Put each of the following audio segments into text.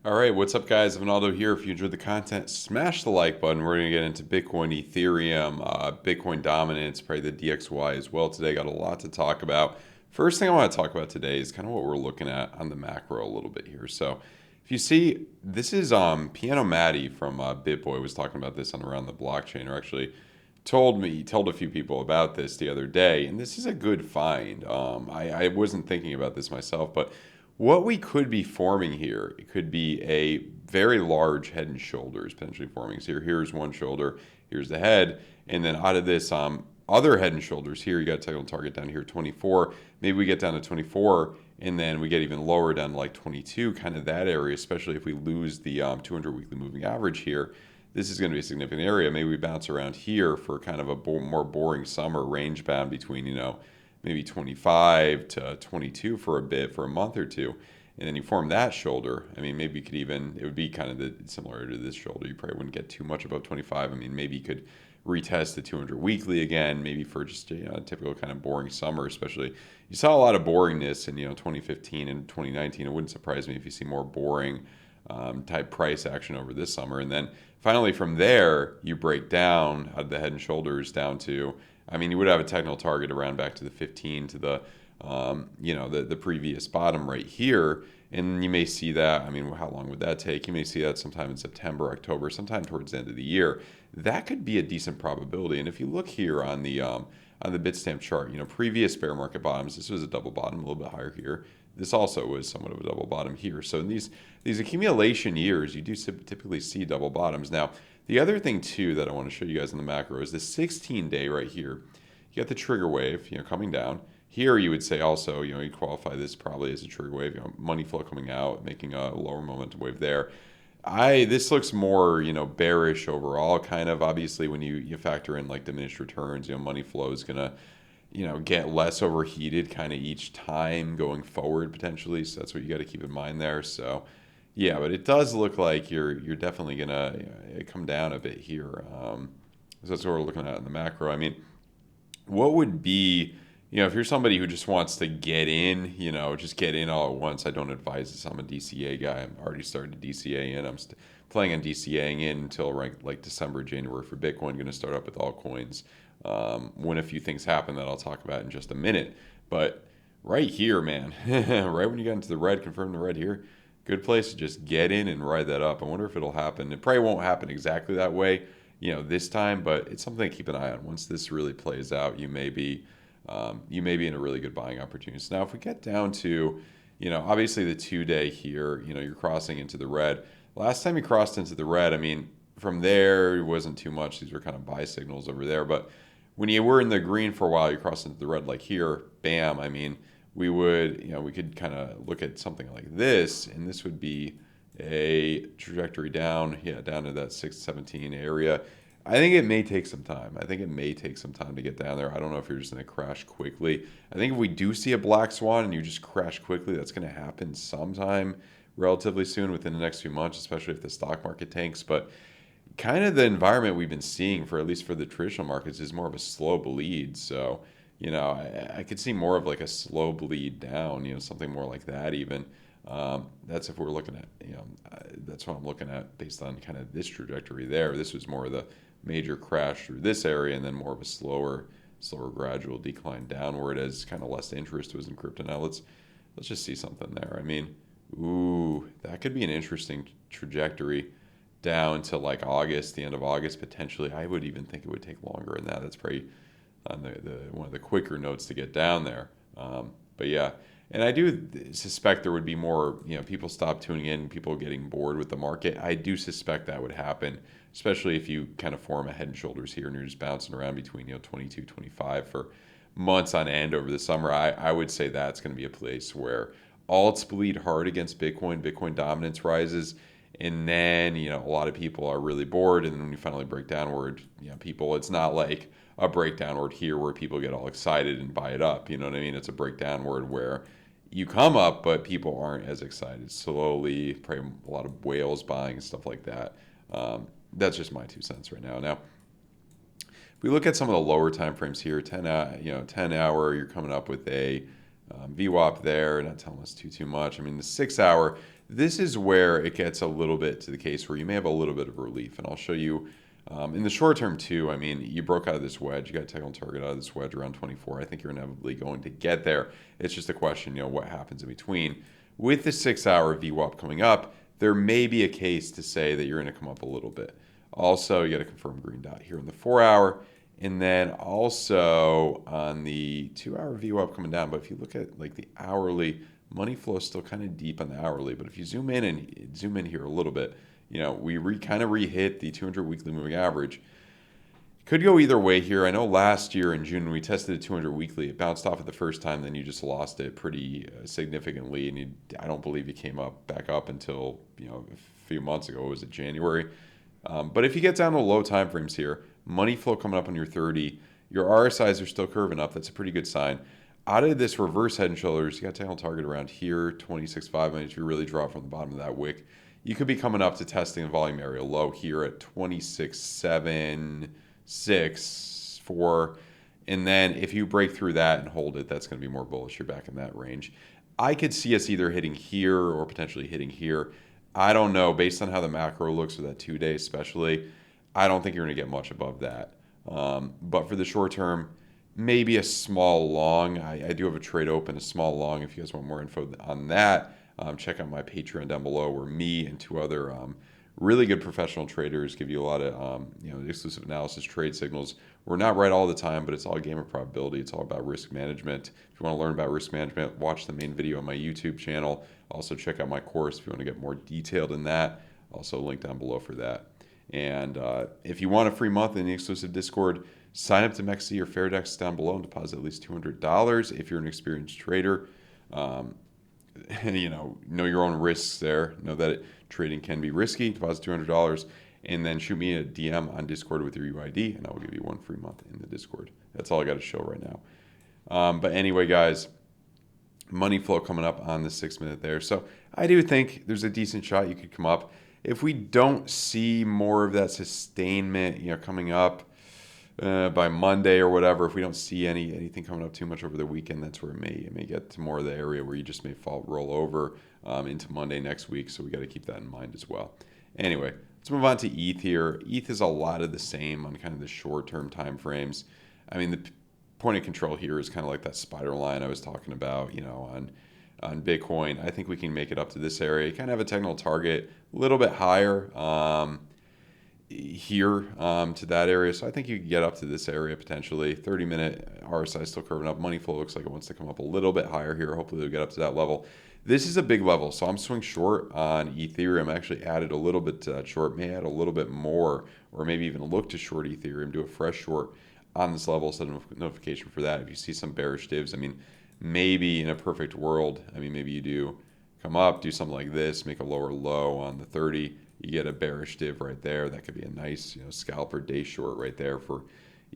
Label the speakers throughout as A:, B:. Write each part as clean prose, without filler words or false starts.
A: All right, what's up, guys? I'm Aldo here. If you enjoyed the content, smash the like button. We're going to get into Bitcoin, Ethereum, Bitcoin dominance, probably the DXY as well today. Got a lot to talk about. First thing I want to talk about today is kind of what we're looking at on the macro a little bit here. So, if you see, this is Piano Matty from BitBoy was talking about this on Around the Blockchain, or actually told a few people about this the other day, and this is a good find. I wasn't thinking about this myself, but what we could be forming here, it could be a very large head and shoulders potentially forming. So here's one shoulder, here's the head, and then out of this other head and shoulders here, you got a technical target down here, 24. Maybe we get down to 24, and then we get even lower down to like 22, kind of that area, especially if we lose the 200 weekly moving average here. This is going to be a significant area. Maybe we bounce around here for kind of a more boring summer range bound between, maybe 25 to 22 for a bit, for a month or two. And then you form that shoulder. I mean, maybe you could even, it would be kind of similar to this shoulder. You probably wouldn't get too much above 25. I mean, maybe you could retest the 200 weekly again, maybe for just a typical kind of boring summer, especially. You saw a lot of boringness in 2015 and 2019. It wouldn't surprise me if you see more boring type price action over this summer. And then finally from there, you break down out of the head and shoulders down to, I mean, you would have a technical target around back to the 15 to the, the previous bottom right here. And you may see that, I mean, how long would that take? You may see that sometime in September, October, sometime towards the end of the year. That could be a decent probability. And if you look here on the Bitstamp chart, previous bear market bottoms, this was a double bottom, a little bit higher here. This also was somewhat of a double bottom here. So in these accumulation years, you do typically see double bottoms. Now, the other thing too that I want to show you guys in the macro is the 16-day right here. You got the trigger wave, coming down. Here you would say also, you qualify this probably as a trigger wave, money flow coming out, making a lower momentum wave there. This looks more, bearish overall, kind of. Obviously, when you factor in like diminished returns, money flow is gonna, get less overheated kind of each time going forward potentially. So that's what you got to keep in mind there. So yeah, but it does look like you're definitely gonna come down a bit here. So that's what we're looking at in the macro. I mean, what would be, if you're somebody who just wants to get in, just get in all at once. I don't advise this. I'm a DCA guy. I'm already started DCA in. I'm planning on DCAing in until like December, January for Bitcoin. Going to start up with altcoins when a few things happen that I'll talk about in just a minute. But right here, man, right when you got into the red, confirm the red here, good place to just get in and ride that up. I wonder if it'll happen. It probably won't happen exactly that way, this time, but it's something to keep an eye on. Once this really plays out, you may be in a really good buying opportunity. So now if we get down to, obviously the 2-day here, you're crossing into the red. Last time you crossed into the red, I mean, from there, it wasn't too much. These were kind of buy signals over there. But when you were in the green for a while, you crossed into the red like here, bam. I mean, we could kind of look at something like this, and this would be a trajectory down, down to that 617 area. I think it may take some time. To get down there. I don't know if you're just going to crash quickly. I think if we do see a black swan and you just crash quickly, that's going to happen sometime relatively soon within the next few months, especially if the stock market tanks. But kind of the environment we've been seeing for at least for the traditional markets is more of a slow bleed. So, I could see more of like a slow bleed down, something more like that even. That's if we're looking at, that's what I'm looking at based on kind of this trajectory there. This was more of the major crash through this area and then more of a slower gradual decline downward as kind of less interest was in crypto. Now let's just see something there. I mean, ooh, that could be an interesting trajectory down to like August, the end of August potentially. I would even think it would take longer than that. That's probably on the one of the quicker notes to get down there. But yeah, and I do suspect there would be more, people stop tuning in, people getting bored with the market. I do suspect that would happen, especially if you kind of form a head and shoulders here and you're just bouncing around between, 22, 25 for months on end over the summer. I would say that's going to be a place where alts bleed hard against Bitcoin. Bitcoin dominance rises. And then, a lot of people are really bored. And then when you finally break downward, it's not like a break downward here where people get all excited and buy it up. You know what I mean? It's a break downward where you come up, but people aren't as excited. Slowly, probably a lot of whales buying, stuff like that. That's just my 2 cents right now. Now, if we look at some of the lower time frames here, 10 hour, you're coming up with a VWAP there, not telling us too much. I mean, the 6 hour, this is where it gets a little bit to the case where you may have a little bit of relief. And I'll show you in the short term too. I mean, you broke out of this wedge. You got a technical target out of this wedge around 24. I think you're inevitably going to get there. It's just a question, what happens in between. With the 6 hour VWAP coming up, there may be a case to say that you're going to come up a little bit. Also, you got to confirm green dot here in the 4 hour. And then also on the 2 hour VWAP coming down. But if you look at like the hourly, money flow is still kind of deep on the hourly. But if you zoom in here a little bit, we kind of re-hit the 200 weekly moving average. Could go either way here. I know last year in June we tested a 200 weekly. It bounced off it the first time, then you just lost it pretty significantly, and I don't believe you came back up until a few months ago. Was it January? But if you get down to low time frames here, money flow coming up on your 30, your RSIs are still curving up. That's a pretty good sign. Out of this reverse head and shoulders, you got technical target around here, 26.5. And if you really draw from the bottom of that wick, you could be coming up to testing a volume area low here at 26.7, 6, 4. And then if you break through that and hold it, that's going to be more bullish. You're back in that range. I could see us either hitting here or potentially hitting here. I don't know. Based on how the macro looks for that 2 day especially, I don't think you're going to get much above that. But for the short term, maybe a small long. I do have a trade open, a small long. If you guys want more info on that, check out my Patreon down below, where me and two other really good professional traders give you a lot of exclusive analysis, trade signals. We're not right all the time, but it's all a game of probability. It's all about risk management. If you want to learn about risk management, watch the main video on my YouTube channel. Also check out my course if you want to get more detailed in that. Also link down below for that. And if you want a free month in the exclusive Discord, sign up to MEXC or FAIRDESK down below and deposit at least $200 if you're an experienced trader. Know your own risks there. Know that trading can be risky. Deposit $200 and then shoot me a DM on Discord with your UID, and I will give you one free month in the Discord. That's all I got to show right now. But anyway, guys, money flow coming up on the 6 minute there. So I do think there's a decent shot you could come up. If we don't see more of that sustainment, coming up by Monday or whatever, if we don't see anything coming up too much over the weekend, that's where it may get to more of the area where you just may roll over into Monday next week. So we got to keep that in mind as well. Anyway, let's move on to ETH here. ETH is a lot of the same on kind of the short-term time frames. I mean, the point of control here is kind of like that spider line I was talking about, on Bitcoin. I think we can make it up to this area. You kind of have a technical target a little bit higher here to that area. So I think you can get up to this area potentially. 30-minute RSI still curving up. Money flow looks like it wants to come up a little bit higher here. Hopefully they'll get up to that level. This is a big level, so I'm swing short on Ethereum. I actually added a little bit to that short, may add a little bit more, or maybe even look to short Ethereum, do a fresh short on this level, set a notification for that. If you see some bearish divs, maybe in a perfect world, maybe you do come up, do something like this, make a lower low on the 30, you get a bearish div right there. That could be a nice scalper day short right there for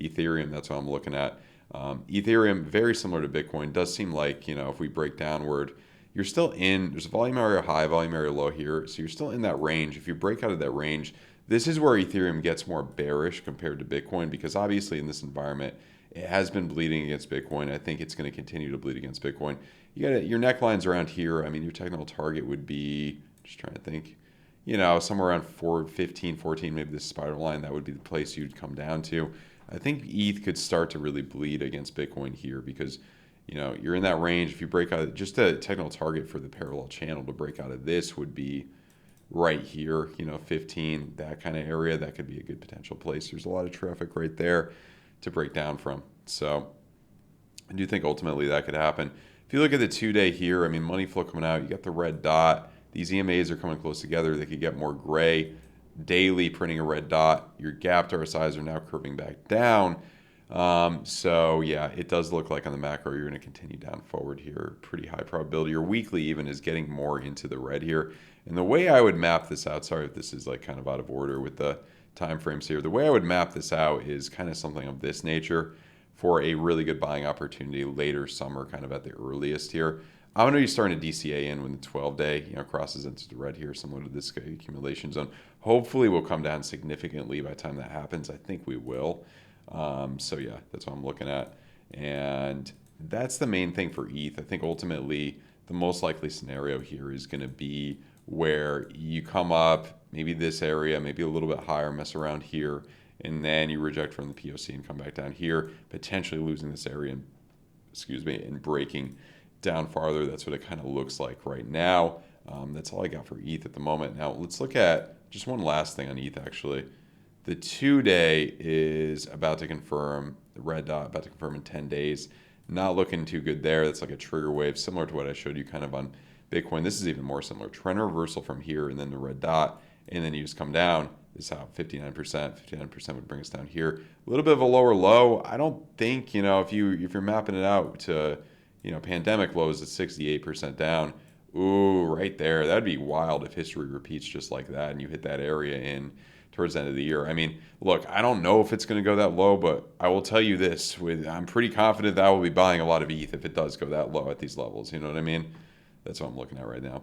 A: Ethereum. That's what I'm looking at. Ethereum, very similar to Bitcoin, does seem like, if we break downward, you're still there's a volume area high, volume area low here, so you're still in that range. If you break out of that range, this is where Ethereum gets more bearish compared to Bitcoin, because obviously in this environment, it has been bleeding against Bitcoin. I think it's going to continue to bleed against Bitcoin. You got your neckline's around here. Your technical target would be, just trying to think, somewhere around 415, 14, maybe this spider line. That would be the place you'd come down to. I think ETH could start to really bleed against Bitcoin here because, you're in that range. If you break out, just a technical target for the parallel channel to break out of this would be right here, 15, that kind of area. That could be a good potential place. There's a lot of traffic right there to break down from. So I do think ultimately that could happen. If you look at the 2 day here, money flow coming out, you got the red dot. These EMAs are coming close together. They could get more gray. Daily printing a red dot. Your gapped RSIs are now curving back down. So yeah, it does look like on the macro, you're going to continue down forward here. Pretty high probability. Your weekly even is getting more into the red here. And the way I would map this out, sorry if this is like kind of out of order with the time frames here. The way I would map this out is kind of something of this nature for a really good buying opportunity later summer, kind of at the earliest here. I'm going to be starting a DCA in when the 12-day crosses into the red here, similar to this accumulation zone. Hopefully we'll come down significantly by the time that happens. I think we will. So yeah, that's what I'm looking at. And that's the main thing for ETH. I think ultimately the most likely scenario here is going to be where you come up, maybe this area, maybe a little bit higher, mess around here, and then you reject from the POC and come back down here, potentially losing this area and, excuse me, and breaking down farther. That's what it kind of looks like right now. That's all I got for ETH at the moment. Now let's look at just one last thing on ETH actually. The 2-day is about to confirm, the red dot about to confirm in 10 days. Not looking too good there. That's like a trigger wave, similar to what I showed you kind of on Bitcoin. This is even more similar. Trend reversal from here and then the red dot, and then you just come down. This is how 59% would bring us down here. A little bit of a lower low. I don't think, if you're mapping it out to, pandemic lows at 68% down, ooh, right there. That'd be wild if history repeats just like that and you hit that area in towards the end of the year. I mean, look, I don't know if it's going to go that low, but I will tell you this, I'm pretty confident that I will be buying a lot of ETH if it does go that low at these levels. You know what I mean? That's what I'm looking at right now.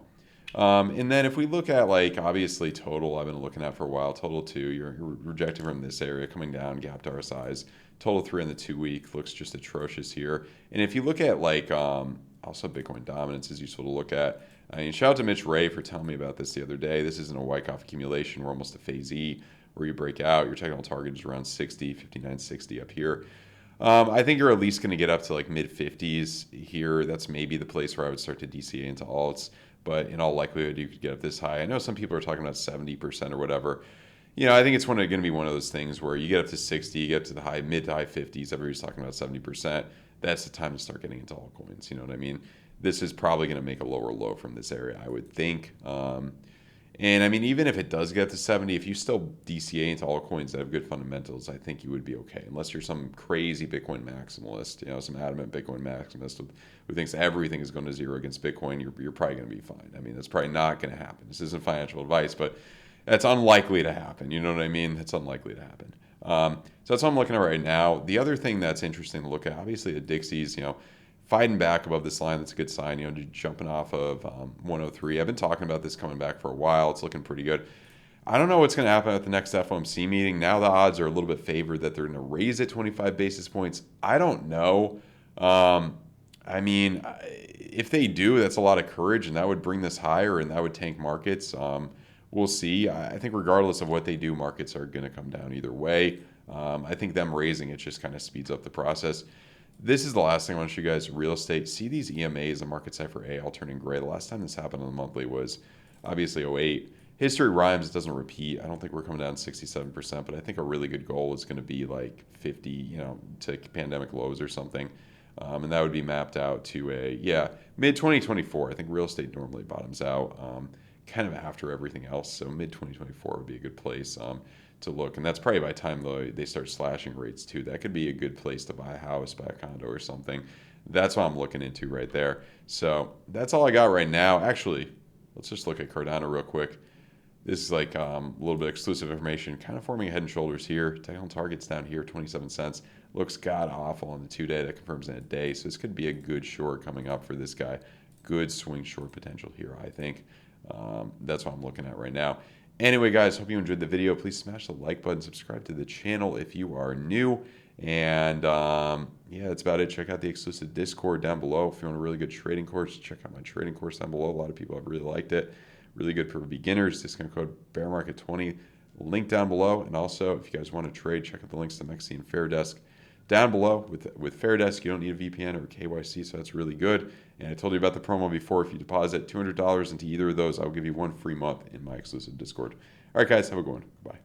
A: And then if we look at obviously total, I've been looking at for a while, total 2, you're rejecting from this area, coming down, gap to RSIs, total 3 on the 2 week, looks just atrocious here. And if you look at also Bitcoin dominance is useful to look at. I mean, shout out to Mitch Ray for telling me about this the other day. This isn't a Wyckoff accumulation. We're almost a phase E where you break out. Your technical target is around 60, 59.60 up here. I think you're at least going to get up to mid 50s here. That's maybe the place where I would start to DCA into alts. But in all likelihood, you could get up this high. I know some people are talking about 70% or whatever. I think it's going to be one of those things where you get up to 60, you get to the mid to high 50s. Everybody's talking about 70%. That's the time to start getting into altcoins. You know what I mean? This is probably going to make a lower low from this area, I would think. And I mean, even if it does get to 70, if you still DCA into altcoins that have good fundamentals, I think you would be okay. Unless you're some crazy Bitcoin maximalist, some adamant Bitcoin maximalist who thinks everything is going to zero against Bitcoin, you're probably going to be fine. I mean, that's probably not going to happen. This isn't financial advice, but that's unlikely to happen. You know what I mean? That's unlikely to happen. So that's what I'm looking at right now. The other thing that's interesting to look at, obviously, the Dixies, fighting back above this line, that's a good sign. Jumping off of 103. I've been talking about this coming back for a while. It's looking pretty good. I don't know what's going to happen at the next FOMC meeting. Now the odds are a little bit favored that they're going to raise it 25 basis points. I don't know. I mean, if they do, that's a lot of courage, and that would bring this higher, and that would tank markets. We'll see. I think regardless of what they do, markets are going to come down either way. I think them raising it just kind of speeds up the process. This is the last thing I want to show you guys. Real estate. See these EMAs, the market cipher A, all turning gray. The last time this happened on the monthly was obviously 08. History rhymes. It doesn't repeat. I don't think we're coming down 67%, but I think a really good goal is going to be 50, to pandemic lows or something. And that would be mapped out to mid 2024. I think real estate normally bottoms out kind of after everything else. So mid 2024 would be a good place to look. And that's probably by the time they start slashing rates too. That could be a good place to buy a house, buy a condo or something. That's what I'm looking into right there. So that's all I got right now. Actually, let's just look at Cardano real quick. This is a little bit exclusive information, kind of forming head and shoulders here. Technical targets down here, 27 cents. Looks god awful on the 2-day. That confirms in a day. So this could be a good short coming up for this guy. Good swing short potential here, I think. That's what I'm looking at right now. Anyway, guys, hope you enjoyed the video. Please smash the like button, subscribe to the channel if you are new. And that's about it. Check out the exclusive Discord down below. If you want a really good trading course, check out my trading course down below. A lot of people have really liked it. Really good for beginners. Discount code BearMarket20. Link down below. And also, if you guys want to trade, check out the links to MEXC and FAIRDESK down below. With FAIRDESK, you don't need a VPN or a KYC, so that's really good. And I told you about the promo before. If you deposit $200 into either of those, I'll give you one free month in my exclusive Discord. All right, guys, have a good one. Bye.